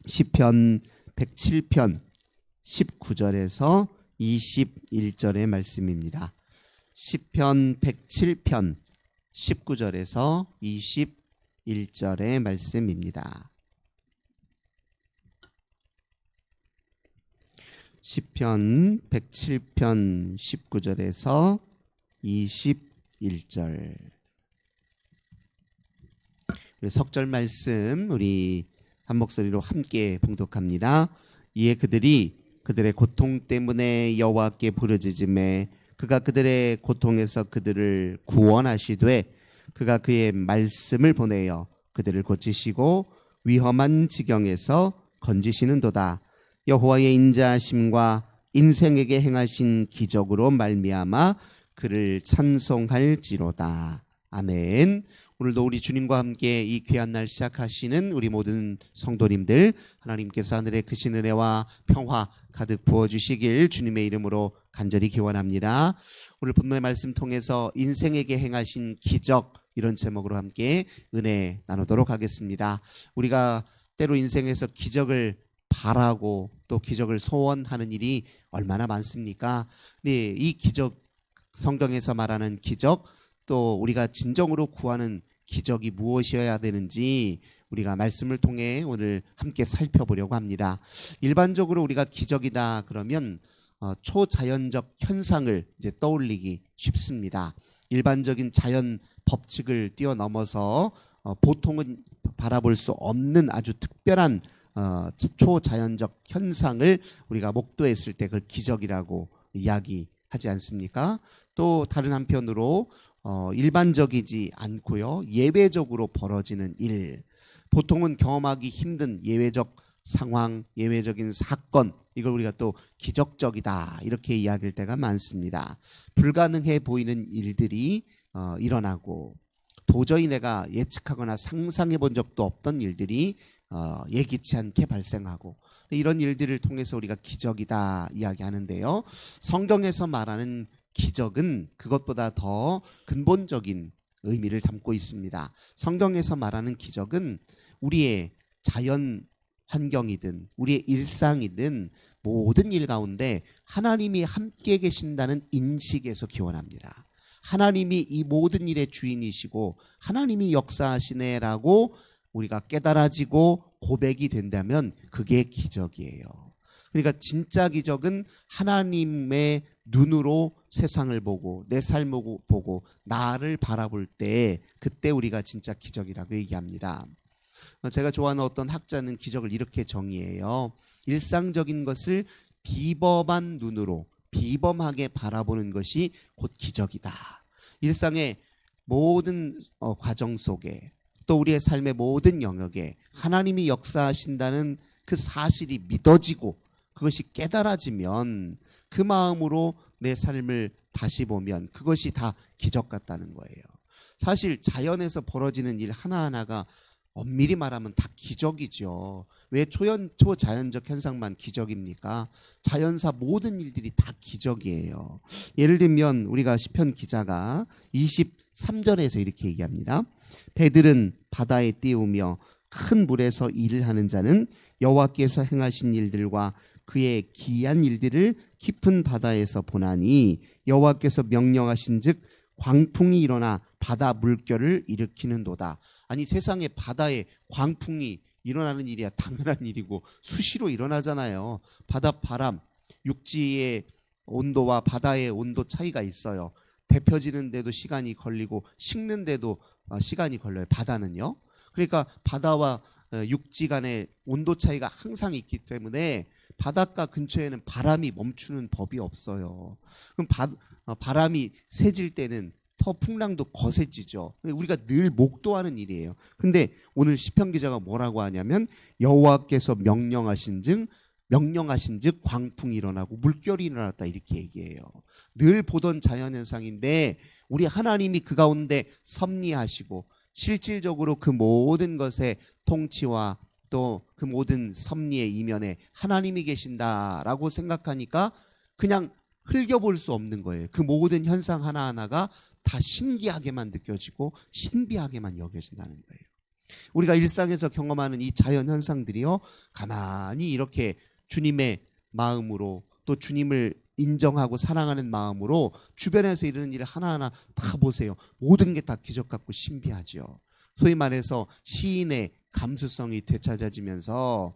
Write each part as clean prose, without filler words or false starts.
시편 107편 19절에서 21절의 말씀입니다. 시편 107편 19절에서 21절의 말씀입니다. 시편 107편 19절에서 21절. 우리 석절 말씀 우리 한 목소리로 함께 봉독합니다. 이에 그들이 그들의 고통 때문에 여호와께 부르짖음에 그가 그들의 고통에서 그들을 구원하시되 그가 그의 말씀을 보내어 그들을 고치시고 위험한 지경에서 건지시는도다. 여호와의 인자하심과 인생에게 행하신 기적으로 말미암아 그를 찬송할지로다. 아멘. 오늘도 우리 주님과 함께 이 귀한 날 시작하시는 우리 모든 성도님들, 하나님께서 하늘의 크신 은혜와 평화 가득 부어주시길 주님의 이름으로 간절히 기원합니다. 오늘 본문의 말씀 통해서 인생에게 행하신 기적, 이런 제목으로 함께 은혜 나누도록 하겠습니다. 우리가 때로 인생에서 기적을 바라고 또 기적을 소원하는 일이 얼마나 많습니까? 네, 이 기적, 성경에서 말하는 기적, 또 우리가 진정으로 구하는 기적이 무엇이어야 되는지 우리가 말씀을 통해 오늘 함께 살펴보려고 합니다. 일반적으로 우리가 기적이다 그러면 초자연적 현상을 이제 떠올리기 쉽습니다. 일반적인 자연 법칙을 뛰어넘어서 보통은 바라볼 수 없는 아주 특별한 초자연적 현상을 우리가 목도했을 때 그걸 기적이라고 이야기하지 않습니까? 또 다른 한편으로 일반적이지 않고요, 예외적으로 벌어지는 일, 보통은 경험하기 힘든 예외적 상황, 예외적인 사건, 이걸 우리가 또 기적적이다 이렇게 이야기할 때가 많습니다. 불가능해 보이는 일들이 일어나고 도저히 내가 예측하거나 상상해 본 적도 없던 일들이 예기치 않게 발생하고, 이런 일들을 통해서 우리가 기적이다 이야기하는데요, 성경에서 말하는 기적은 그것보다 더 근본적인 의미를 담고 있습니다. 성경에서 말하는 기적은 우리의 자연 환경이든 우리의 일상이든 모든 일 가운데 하나님이 함께 계신다는 인식에서 기원합니다. 하나님이 이 모든 일의 주인이시고 하나님이 역사하시네라고 우리가 깨달아지고 고백이 된다면 그게 기적이에요. 그러니까 진짜 기적은 하나님의 눈으로 세상을 보고 내 삶을 보고 나를 바라볼 때, 그때 우리가 진짜 기적이라고 얘기합니다. 제가 좋아하는 어떤 학자는 기적을 이렇게 정의해요. 일상적인 것을 비범한 눈으로 비범하게 바라보는 것이 곧 기적이다. 일상의 모든 과정 속에, 또 우리의 삶의 모든 영역에 하나님이 역사하신다는 그 사실이 믿어지고 그것이 깨달아지면 그 마음으로 내 삶을 다시 보면 그것이 다 기적 같다는 거예요. 사실 자연에서 벌어지는 일 하나하나가 엄밀히 말하면 다 기적이죠. 왜 초자연적 현상만 기적입니까? 자연사 모든 일들이 다 기적이에요. 예를 들면 우리가 시편 기자가 23절에서 이렇게 얘기합니다. 배들은 바다에 띄우며 큰 물에서 일을 하는 자는 여호와께서 행하신 일들과 그의 기이한 일들을 깊은 바다에서 보나니 여호와께서 명령하신즉 광풍이 일어나 바다 물결을 일으키는도다. 아니, 세상에 바다에 광풍이 일어나는 일이야 당연한 일이고 수시로 일어나잖아요. 바닷바람, 육지의 온도와 바다의 온도 차이가 있어요. 데펴지는데도 시간이 걸리고 식는데도 시간이 걸려요, 바다는요. 그러니까 바다와 육지 간의 온도 차이가 항상 있기 때문에 바닷가 근처에는 바람이 멈추는 법이 없어요. 그럼 바람이 세질 때는 더 풍랑도 거세지죠. 우리가 늘 목도하는 일이에요. 근데 오늘 시편 기자가 뭐라고 하냐면 여호와께서 명령하신즉 광풍이 일어나고 물결이 일어났다 이렇게 얘기해요. 늘 보던 자연현상인데 우리 하나님이 그 가운데 섭리하시고 실질적으로 그 모든 것의 통치와 또 그 모든 섭리의 이면에 하나님이 계신다라고 생각하니까 그냥 흘겨볼 수 없는 거예요. 그 모든 현상 하나하나가 다 신기하게만 느껴지고 신비하게만 여겨진다는 거예요. 우리가 일상에서 경험하는 이 자연 현상들이요, 가만히 이렇게 주님의 마음으로 또 주님을 인정하고 사랑하는 마음으로 주변에서 이르는 일 하나하나 다 보세요. 모든 게 다 기적 같고 신비하죠. 소위 말해서 시인의 감수성이 되찾아지면서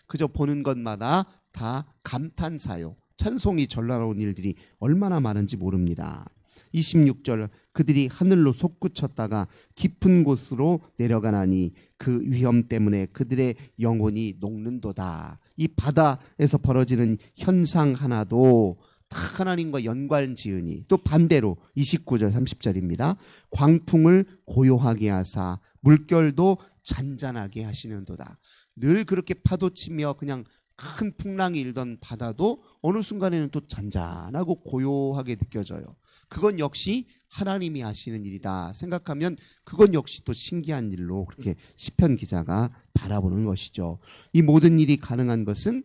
그저 보는 것마다 다 감탄사요, 찬송이 절로나온 일들이 얼마나 많은지 모릅니다. 26절, 그들이 하늘로 솟구쳤다가 깊은 곳으로 내려가나니 그 위험 때문에 그들의 영혼이 녹는도다. 이 바다에서 벌어지는 현상 하나도 다 하나님과 연관지으니, 또 반대로 29절 30절입니다. 광풍을 고요하게 하사 물결도 잔잔하게 하시는도다. 늘 그렇게 파도치며 그냥 큰 풍랑이 일던 바다도 어느 순간에는 또 잔잔하고 고요하게 느껴져요. 그건 역시 하나님이 하시는 일이다 생각하면 그건 역시 또 신기한 일로 그렇게 시편 기자가 바라보는 것이죠. 이 모든 일이 가능한 것은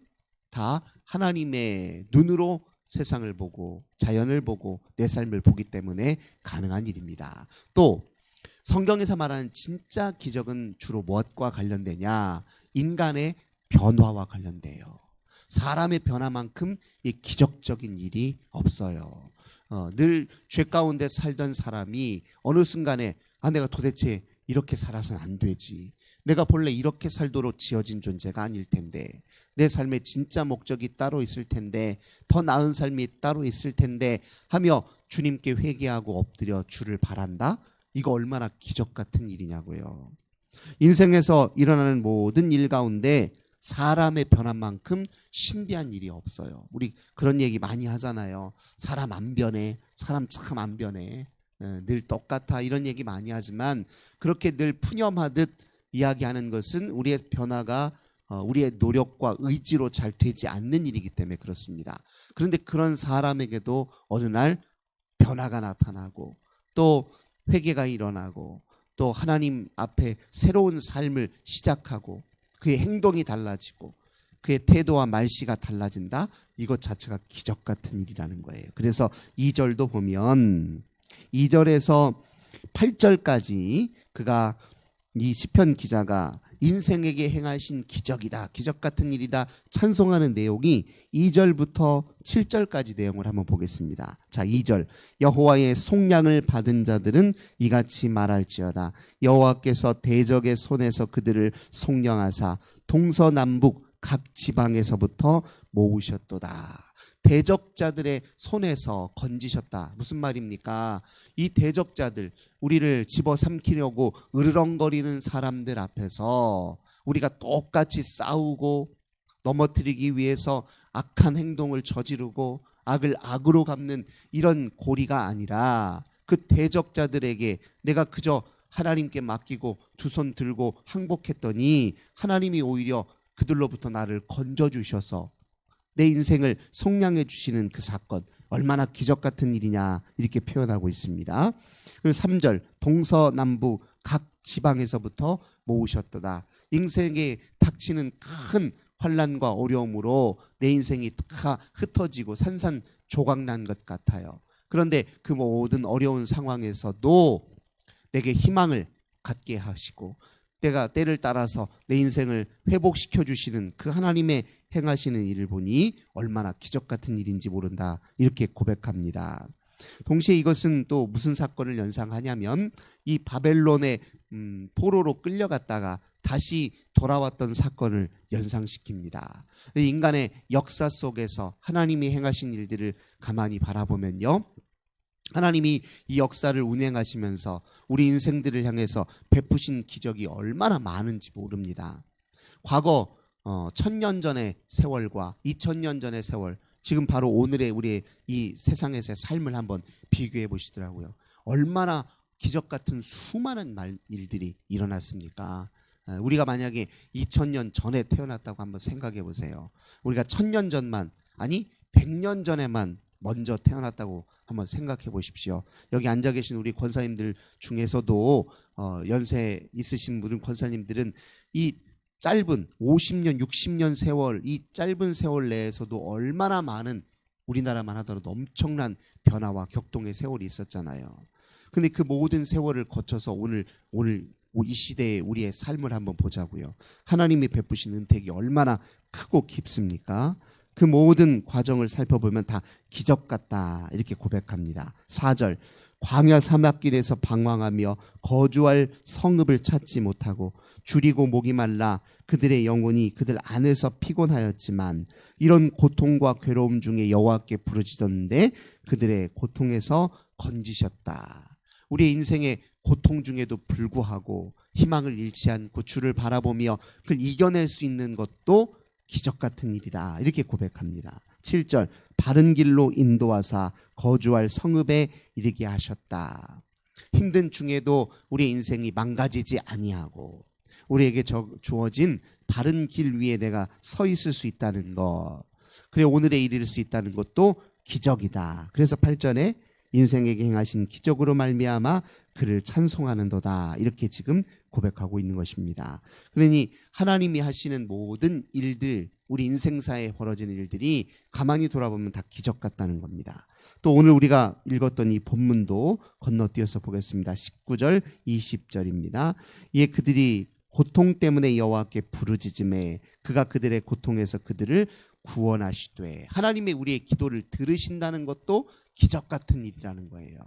다 하나님의 눈으로 세상을 보고 자연을 보고 내 삶을 보기 때문에 가능한 일입니다. 또 성경에서 말하는 진짜 기적은 주로 무엇과 관련되냐? 인간의 변화와 관련돼요. 사람의 변화만큼 이 기적적인 일이 없어요. 늘 죄 가운데 살던 사람이 어느 순간에 내가 도대체 이렇게 살아서는 안 되지. 내가 본래 이렇게 살도록 지어진 존재가 아닐 텐데, 내 삶에 진짜 목적이 따로 있을 텐데, 더 나은 삶이 따로 있을 텐데 하며 주님께 회개하고 엎드려 주를 바란다? 이거 얼마나 기적 같은 일이냐고요. 인생에서 일어나는 모든 일 가운데 사람의 변화만큼 신비한 일이 없어요. 우리 그런 얘기 많이 하잖아요. 사람 안 변해. 사람 참 안 변해. 늘 똑같아. 이런 얘기 많이 하지만 그렇게 늘 푸념하듯 이야기하는 것은 우리의 변화가 우리의 노력과 의지로 잘 되지 않는 일이기 때문에 그렇습니다. 그런데 그런 사람에게도 어느 날 변화가 나타나고 또 회개가 일어나고 또 하나님 앞에 새로운 삶을 시작하고 그의 행동이 달라지고 그의 태도와 말씨가 달라진다. 이것 자체가 기적 같은 일이라는 거예요. 그래서 2절도 보면 2절에서 8절까지 그가 이 시편 기자가 인생에게 행하신 기적이다, 기적 같은 일이다 찬송하는 내용이 2절부터 7절까지 내용을 한번 보겠습니다. 자, 2절, 여호와의 속량을 받은 자들은 이같이 말할지어다. 여호와께서 대적의 손에서 그들을 속량하사 동서남북 각 지방에서부터 모으셨도다. 대적자들의 손에서 건지셨다. 무슨 말입니까? 이 대적자들, 우리를 집어삼키려고 으르렁거리는 사람들 앞에서 우리가 똑같이 싸우고 넘어뜨리기 위해서 악한 행동을 저지르고 악을 악으로 갚는 이런 고리가 아니라 그 대적자들에게 내가 그저 하나님께 맡기고 두 손 들고 항복했더니 하나님이 오히려 그들로부터 나를 건져주셔서 내 인생을 속량해 주시는 그 사건, 얼마나 기적 같은 일이냐 이렇게 표현하고 있습니다. 그리고 3절, 동서남북 각 지방에서부터 모으셨도다. 인생에 닥치는 큰 환난과 어려움으로 내 인생이 다 흩어지고 산산조각난 것 같아요. 그런데 그 모든 어려운 상황에서도 내게 희망을 갖게 하시고 내가 때를 따라서 내 인생을 회복시켜 주시는 그 하나님의 행하시는 일을 보니 얼마나 기적 같은 일인지 모른다, 이렇게 고백합니다. 동시에 이것은 또 무슨 사건을 연상하냐면 이 바벨론의 포로로 끌려갔다가 다시 돌아왔던 사건을 연상시킵니다. 인간의 역사 속에서 하나님이 행하신 일들을 가만히 바라보면요, 하나님이 이 역사를 운행하시면서 우리 인생들을 향해서 베푸신 기적이 얼마나 많은지 모릅니다. 과거 1000년 전의 세월과 2000년 전의 세월, 지금 바로 오늘의 우리의 이 세상에서의 삶을 한번 비교해 보시더라고요. 얼마나 기적 같은 수많은 일들이 일어났습니까? 우리가 만약에 2000년 전에 태어났다고 한번 생각해 보세요. 우리가 1000년 전만, 아니 100년 전에만 먼저 태어났다고 한번 생각해 보십시오. 여기 앉아 계신 우리 권사님들 중에서도 연세 있으신 분은 권사님들은 이 짧은 50년, 60년 세월, 이 짧은 세월 내에서도 얼마나 많은, 우리나라만 하더라도 엄청난 변화와 격동의 세월이 있었잖아요. 근데 그 모든 세월을 거쳐서 오늘 이 시대의 우리의 삶을 한번 보자고요. 하나님이 베푸신 은택이 얼마나 크고 깊습니까? 그 모든 과정을 살펴보면 다 기적 같다 이렇게 고백합니다. 4절 광야 사막길에서 방황하며 거주할 성읍을 찾지 못하고 줄이고 목이 말라 그들의 영혼이 그들 안에서 피곤하였지만 이런 고통과 괴로움 중에 여호와께 부르짖었는데 그들의 고통에서 건지셨다. 우리의 인생의 고통 중에도 불구하고 희망을 잃지 않고 주를 바라보며 그걸 이겨낼 수 있는 것도 기적 같은 일이다 이렇게 고백합니다. 7절 바른 길로 인도하사 거주할 성읍에 이르게 하셨다. 힘든 중에도 우리의 인생이 망가지지 아니하고 우리에게 주어진 바른 길 위에 내가 서 있을 수 있다는 것, 그래 오늘에 이를 수 있다는 것도 기적이다. 그래서 8절에 인생에게 행하신 기적으로 말미암아 그를 찬송하는도다 이렇게 지금 고백하고 있는 것입니다. 그러니 하나님이 하시는 모든 일들, 우리 인생사에 벌어지는 일들이 가만히 돌아보면 다 기적 같다는 겁니다. 또 오늘 우리가 읽었던 이 본문도 건너뛰어서 보겠습니다. 19절 20절입니다. 이에 그들이 고통 때문에 여호와께 부르짖음에 그가 그들의 고통에서 그들을 구원하시되, 하나님의 우리의 기도를 들으신다는 것도 기적 같은 일이라는 거예요.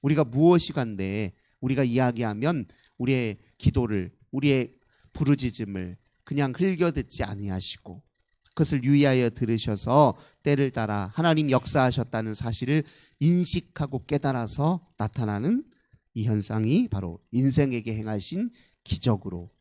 우리가 무엇이 간데 우리가 이야기하면 우리의 기도를, 우리의 부르짖음을 그냥 흘겨듣지 아니하시고 그것을 유의하여 들으셔서 때를 따라 하나님 역사하셨다는 사실을 인식하고 깨달아서 나타나는 이 현상이 바로 인생에게 행하신 기적으로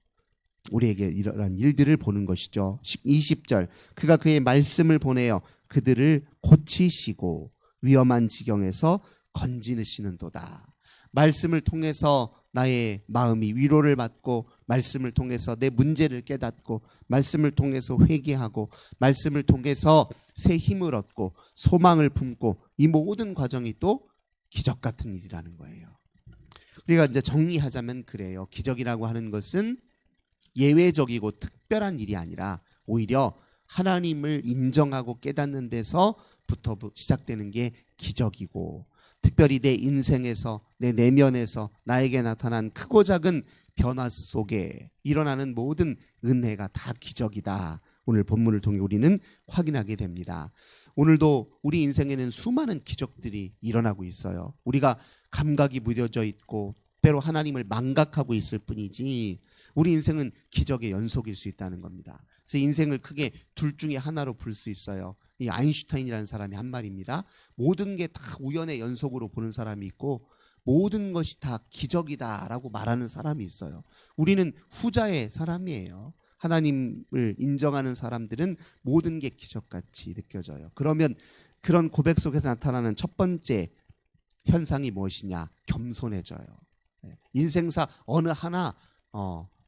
우리에게 이러한 일들을 보는 것이죠. 20절 그가 그의 말씀을 보내어 그들을 고치시고 위험한 지경에서 건지시는도다. 말씀을 통해서 나의 마음이 위로를 받고, 말씀을 통해서 내 문제를 깨닫고, 말씀을 통해서 회개하고, 말씀을 통해서 새 힘을 얻고 소망을 품고, 이 모든 과정이 또 기적 같은 일이라는 거예요. 우리가 이제 정리하자면 그래요. 기적이라고 하는 것은 예외적이고 특별한 일이 아니라 오히려 하나님을 인정하고 깨닫는 데서부터 시작되는 게 기적이고, 특별히 내 인생에서, 내 내면에서 나에게 나타난 크고 작은 변화 속에 일어나는 모든 은혜가 다 기적이다. 오늘 본문을 통해 우리는 확인하게 됩니다. 오늘도 우리 인생에는 수많은 기적들이 일어나고 있어요. 우리가 감각이 무뎌져 있고 때로 하나님을 망각하고 있을 뿐이지 우리 인생은 기적의 연속일 수 있다는 겁니다. 그래서 인생을 크게 둘 중에 하나로 볼 수 있어요. 이 아인슈타인이라는 사람이 한 말입니다. 모든 게 다 우연의 연속으로 보는 사람이 있고 모든 것이 다 기적이다라고 말하는 사람이 있어요. 우리는 후자의 사람이에요. 하나님을 인정하는 사람들은 모든 게 기적같이 느껴져요. 그러면 그런 고백 속에서 나타나는 첫 번째 현상이 무엇이냐? 겸손해져요. 인생사 어느 하나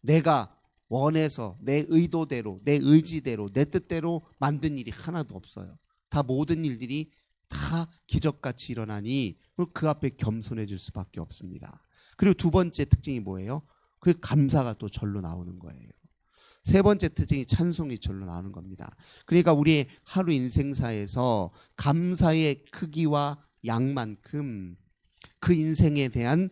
내가 원해서 내 의도대로, 내 의지대로, 내 뜻대로 만든 일이 하나도 없어요. 다 모든 일들이 다 기적같이 일어나니 그 앞에 겸손해질 수밖에 없습니다. 그리고 두 번째 특징이 뭐예요? 그 감사가 또 절로 나오는 거예요. 세 번째 특징이 찬송이 절로 나오는 겁니다. 그러니까 우리의 하루 인생사에서 감사의 크기와 양만큼 그 인생에 대한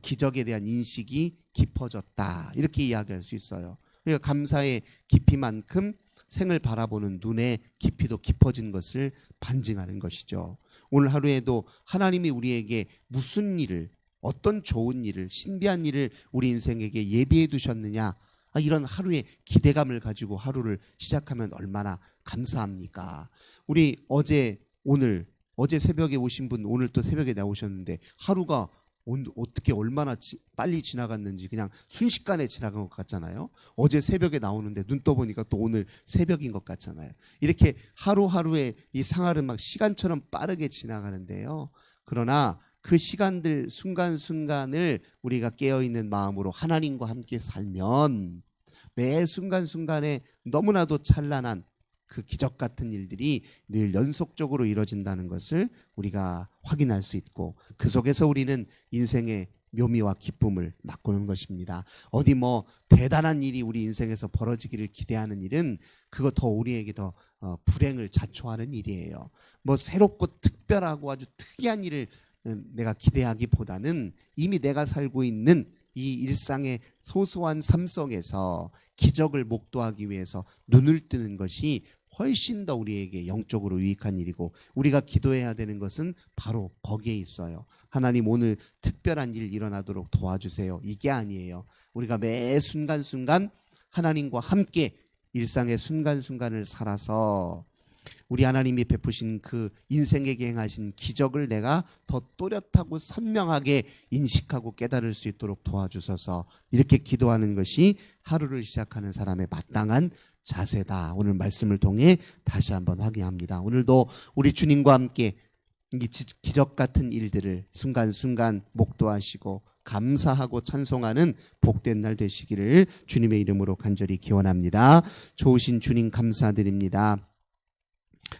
기적에 대한 인식이 깊어졌다. 이렇게 이야기할 수 있어요. 그러니까 감사의 깊이만큼 생을 바라보는 눈의 깊이도 깊어진 것을 반증하는 것이죠. 오늘 하루에도 하나님이 우리에게 무슨 일을, 어떤 좋은 일을, 신비한 일을 우리 인생에게 예비해 두셨느냐, 이런 하루의 기대감을 가지고 하루를 시작하면 얼마나 감사합니까? 우리 어제 새벽에 오신 분 오늘 또 새벽에 나오셨는데 하루가 어떻게 얼마나 빨리 지나갔는지 그냥 순식간에 지나간 것 같잖아요. 어제 새벽에 나오는데 눈 떠보니까 또 오늘 새벽인 것 같잖아요. 이렇게 하루하루의 이 생활은 막 시간처럼 빠르게 지나가는데요. 그러나 그 시간들 순간순간을 우리가 깨어있는 마음으로 하나님과 함께 살면 매 순간순간에 너무나도 찬란한 그 기적 같은 일들이 늘 연속적으로 이루어진다는 것을 우리가 확인할 수 있고, 그 속에서 우리는 인생의 묘미와 기쁨을 맛보는 것입니다. 어디 대단한 일이 우리 인생에서 벌어지기를 기대하는 일은 그거 더 우리에게 더 불행을 자초하는 일이에요. 새롭고 특별하고 아주 특이한 일을 내가 기대하기보다는 이미 내가 살고 있는 이 일상의 소소한 삶 속에서 기적을 목도하기 위해서 눈을 뜨는 것이 훨씬 더 우리에게 영적으로 유익한 일이고, 우리가 기도해야 되는 것은 바로 거기에 있어요. 하나님, 오늘 특별한 일 일어나도록 도와주세요. 이게 아니에요. 우리가 매 순간순간 하나님과 함께 일상의 순간순간을 살아서 우리 하나님이 베푸신 그 인생에게 행하신 기적을 내가 더 또렷하고 선명하게 인식하고 깨달을 수 있도록 도와주셔서, 이렇게 기도하는 것이 하루를 시작하는 사람의 마땅한 자세다. 오늘 말씀을 통해 다시 한번 확인합니다. 오늘도 우리 주님과 함께 이 기적 같은 일들을 순간순간 목도하시고 감사하고 찬송하는 복된 날 되시기를 주님의 이름으로 간절히 기원합니다. 좋으신 주님 감사드립니다.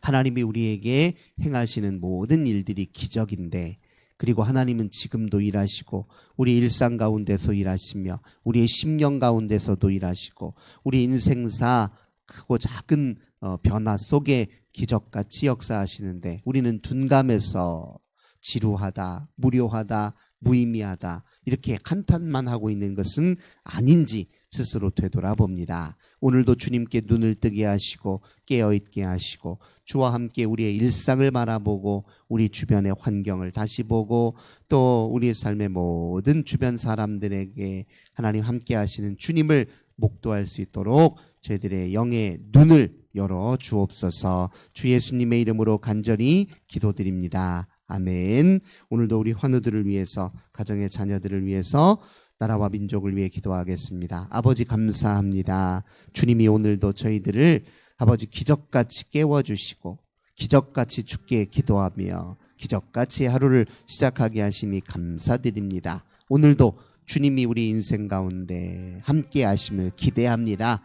하나님이 우리에게 행하시는 모든 일들이 기적인데, 그리고 하나님은 지금도 일하시고 우리 일상 가운데서 일하시며 우리의 심령 가운데서도 일하시고 우리 인생사 크고 작은 변화 속에 기적같이 역사하시는데, 우리는 둔감해서 지루하다, 무료하다, 무의미하다 이렇게 한탄만 하고 있는 것은 아닌지 스스로 되돌아봅니다. 오늘도 주님께 눈을 뜨게 하시고 깨어있게 하시고 주와 함께 우리의 일상을 바라보고 우리 주변의 환경을 다시 보고 또 우리의 삶의 모든 주변 사람들에게 하나님 함께 하시는 주님을 목도할 수 있도록 저희들의 영의 눈을 열어 주옵소서. 주 예수님의 이름으로 간절히 기도드립니다. 아멘. 오늘도 우리 환우들을 위해서, 가정의 자녀들을 위해서, 나라와 민족을 위해 기도하겠습니다. 아버지 감사합니다. 주님이 오늘도 저희들을 아버지 기적같이 깨워주시고 기적같이 주께 기도하며 기적같이 하루를 시작하게 하시니 감사드립니다. 오늘도 주님이 우리 인생 가운데 함께 하심을 기대합니다.